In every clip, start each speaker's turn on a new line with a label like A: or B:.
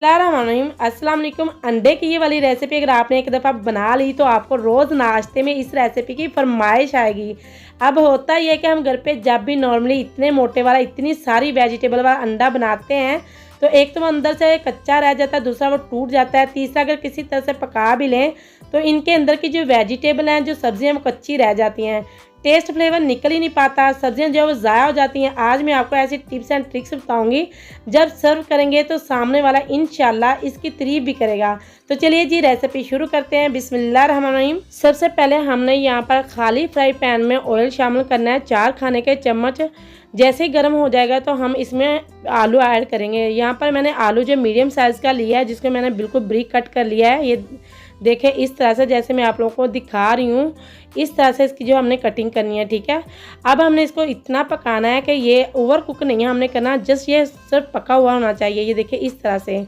A: अस्सलाम वालेकुम। अंडे की ये वाली रेसिपी अगर आपने एक दफ़ा बना ली तो आपको रोज़ नाश्ते में इस रेसिपी की फरमाइश आएगी। अब होता ही है कि हम घर पे जब भी नॉर्मली इतने मोटे वाला इतनी सारी वेजिटेबल वाला अंडा बनाते हैं तो एक तो वो अंदर से कच्चा रह जाता है, दूसरा वो टूट जाता है, तीसरा अगर किसी तरह से पका भी लें तो इनके अंदर की जो वेजिटेबल हैं, जो सब्जियां वो कच्ची रह जाती हैं, टेस्ट फ्लेवर निकल ही नहीं पाता, सब्जियां जो है वो ज़ाया हो जाती हैं। आज मैं आपको ऐसी टिप्स एंड ट्रिक्स बताऊंगी, जब सर्व करेंगे तो सामने वाला इंशाल्लाह इसकी तारीफ भी करेगा। तो चलिए जी रेसिपी शुरू करते हैं। बिस्मिल्लाहिर्रहमानिर्रहीम। सबसे पहले हमने यहाँ पर खाली फ्राई पैन में ऑयल शामिल करना है, 4 खाने के चम्मच। जैसे ही गर्म हो जाएगा तो हम इसमें आलू ऐड करेंगे। यहाँ पर मैंने आलू जो मीडियम साइज़ का लिया है, जिसको मैंने बिल्कुल ब्रीक कट कर लिया है। ये देखें इस तरह से, जैसे मैं आप लोगों को दिखा रही हूँ, इस तरह से इसकी जो हमने कटिंग करनी है। ठीक है, अब हमने इसको इतना पकाना है कि ये ओवर कुक नहीं है हमने करना, जस्ट ये सिर्फ पका हुआ होना चाहिए। ये देखिए इस तरह से।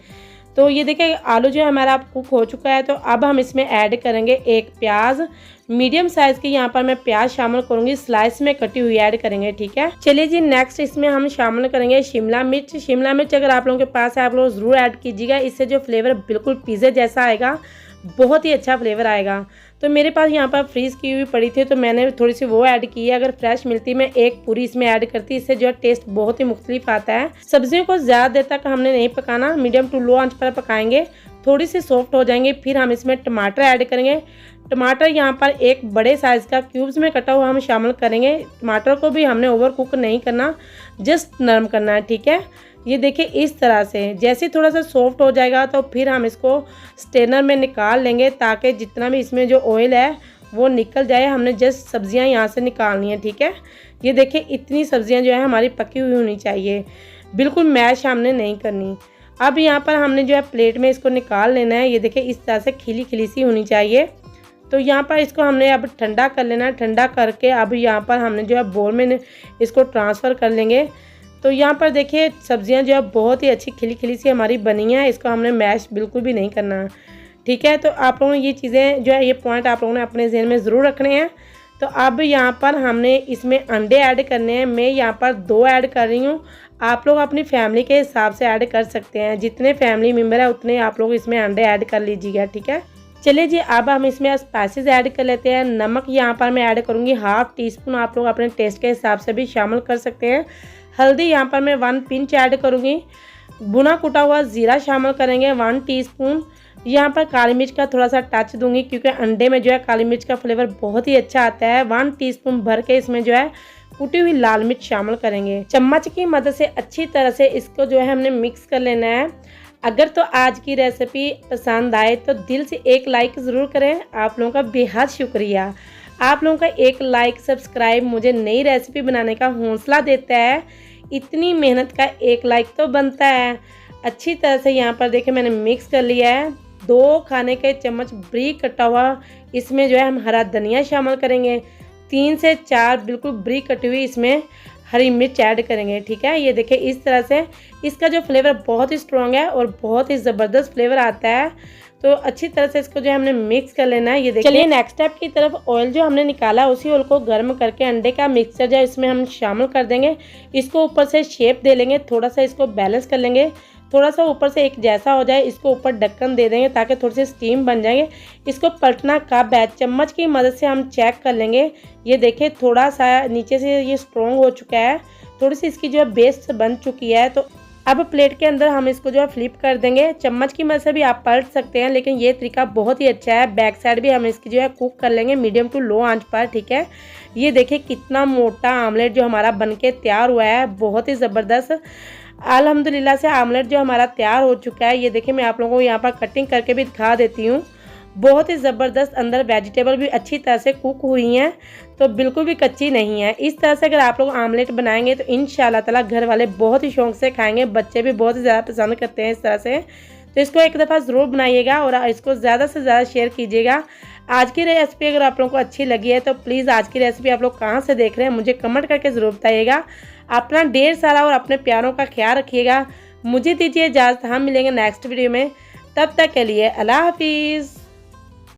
A: तो ये देखिए आलू जो हमारा कुक हो चुका है। तो अब हम इसमें ऐड करेंगे एक प्याज, मीडियम साइज़ की यहाँ पर मैं प्याज शामिल करूँगी, स्लाइस में कटी हुई ऐड करेंगे। ठीक है, चलिए जी नेक्स्ट इसमें हम शामिल करेंगे शिमला मिर्च। शिमला मिर्च अगर आप लोगों के पास है आप लोग ज़रूर ऐड कीजिएगा, इससे जो फ्लेवर बिल्कुल पिज़्ज़े जैसा आएगा, बहुत ही अच्छा फ्लेवर आएगा। तो मेरे पास यहाँ पर फ्रीज़ की हुई पड़ी थी तो मैंने थोड़ी सी वो ऐड की है। अगर फ्रेश मिलती मैं एक पूरी इसमें ऐड करती, इससे जो टेस्ट बहुत ही मुख्तलिफ आता है। सब्जियों को ज़्यादा देर तक हमने नहीं पकाना, मीडियम टू लो आंच पर पकाएंगे, थोड़ी सी सॉफ्ट हो जाएंगे। फिर हम इसमें टमाटर ऐड करेंगे। टमाटर यहाँ पर एक बड़े साइज़ का क्यूब्स में कटा हुआ हम शामिल करेंगे। टमाटर को भी हमने ओवर कुक नहीं करना, जस्ट नरम करना है। ठीक है, ये देखिए इस तरह से। जैसे थोड़ा सा सॉफ्ट हो जाएगा तो फिर हम इसको स्ट्रेनर में निकाल लेंगे, ताकि जितना भी इसमें जो ऑयल है वो निकल जाए। हमने जस्ट सब्जियां यहाँ से निकालनी है। ठीक है, ये देखिए इतनी सब्जियां जो है हमारी पकी हुई होनी चाहिए, बिल्कुल मैश हमने नहीं करनी। अब यहाँ पर हमने जो है प्लेट में इसको निकाल लेना है। ये देखिए इस तरह से खिली खिली सी होनी चाहिए। तो यहाँ पर इसको हमने अब ठंडा कर लेना है। ठंडा करके अब यहाँ पर हमने जो है बोल में इसको ट्रांसफ़र कर लेंगे। तो यहाँ पर देखिए सब्जियां जो है बहुत ही अच्छी खिली खिली सी हमारी बनी है, इसको हमने मैश बिल्कुल भी नहीं करना। ठीक है, तो आप लोगों ने ये चीज़ें जो है, ये पॉइंट आप लोगों ने अपने जहन में ज़रूर रखने हैं। तो अब यहाँ पर हमने इसमें अंडे ऐड करने हैं। मैं यहाँ पर 2 ऐड कर रही हूँ, आप लोग अपनी फैमिली के हिसाब से ऐड कर सकते हैं। जितने फैमिली मेम्बर है उतने आप लोग इसमें अंडे ऐड कर लीजिएगा। ठीक है, चलिए जी अब हम इसमें स्पाइसेस ऐड कर लेते हैं। नमक यहाँ पर मैं ऐड करूँगी ½ टीस्पून, आप लोग अपने टेस्ट के हिसाब से भी शामिल कर सकते हैं। हल्दी यहाँ पर मैं 1 पिंच ऐड करूँगी। भुना कुटा हुआ ज़ीरा शामिल करेंगे 1 टीस्पून। यहाँ पर काली मिर्च का थोड़ा सा टच दूंगी, क्योंकि अंडे में जो है काली मिर्च का फ्लेवर बहुत ही अच्छा आता है। 1 टीस्पून भर के इसमें जो है कुटी हुई लाल मिर्च शामिल करेंगे। चम्मच की मदद से अच्छी तरह से इसको जो है हमने मिक्स कर लेना है। अगर तो आज की रेसिपी पसंद आए तो दिल से एक लाइक ज़रूर करें, आप लोगों का बेहद शुक्रिया। आप लोगों का एक लाइक सब्सक्राइब मुझे नई रेसिपी बनाने का हौसला देता है। इतनी मेहनत का एक लाइक तो बनता है। अच्छी तरह से यहाँ पर देखिए मैंने मिक्स कर लिया है। 2 खाने के चम्मच ब्रीक कटा हुआ इसमें जो है हम हरा धनिया शामिल करेंगे। 3 से 4 बिल्कुल ब्रीक कटी हुई इसमें हरी मिर्च ऐड करेंगे। ठीक है, ये देखिए इस तरह से। इसका जो फ्लेवर बहुत ही स्ट्रॉन्ग है और बहुत ही ज़बरदस्त फ्लेवर आता है। तो अच्छी तरह से इसको जो है हमने मिक्स कर लेना है। ये देखिए चलिए नेक्स्ट स्टेप की तरफ। ऑयल जो हमने निकाला उसी ऑयल को गर्म करके अंडे का मिक्सचर जो है इसमें हम शामिल कर देंगे। इसको ऊपर से शेप दे लेंगे, थोड़ा सा इसको बैलेंस कर लेंगे, थोड़ा सा ऊपर से एक जैसा हो जाए, इसको ऊपर ढक्कन दे देंगे ताकि थोड़ी सी स्टीम बन जाएंगे। इसको पलटना कब है, चम्मच की मदद से हम चेक कर लेंगे। ये देखिए थोड़ा सा नीचे से ये स्ट्रॉन्ग हो चुका है, थोड़ी सी इसकी जो है बेस बन चुकी है। तो अब प्लेट के अंदर हम इसको जो है फ्लिप कर देंगे। चम्मच की मदद से भी आप पलट सकते हैं, लेकिन ये तरीका बहुत ही अच्छा है। बैक साइड भी हम इसकी जो है कुक कर लेंगे मीडियम टू लो आंच पर। ठीक है, ये देखिए कितना मोटा आमलेट जो हमारा बनके तैयार हुआ है, बहुत ही ज़बरदस्त। अल्हम्दुलिल्लाह से आमलेट जो हमारा तैयार हो चुका है। ये देखिए मैं आप लोगों को यहाँ पर कटिंग करके भी दिखा देती हूँ। बहुत ही ज़बरदस्त, अंदर वेजिटेबल भी अच्छी तरह से कुक हुई हैं, तो बिल्कुल भी कच्ची नहीं है। इस तरह से अगर आप लोग आमलेट बनाएंगे तो इंशाल्लाह ताला घर वाले बहुत ही शौक से खाएंगे, बच्चे भी बहुत ही ज़्यादा पसंद करते हैं इस तरह से। तो इसको एक दफ़ा ज़रूर बनाइएगा और इसको ज़्यादा से ज़्यादा शेयर कीजिएगा। आज की रेसिपी अगर आप लोगों को अच्छी लगी है तो प्लीज़ आज की रेसिपी आप लोग कहाँ से देख रहे हैं मुझे कमेंट करके ज़रूर बताइएगा। अपना ढेर सारा और अपने प्यारों का ख्याल रखिएगा। मुझे दीजिए इजाज़त, हम मिलेंगे नेक्स्ट वीडियो में। तब तक के लिए अल्लाह हाफिज़।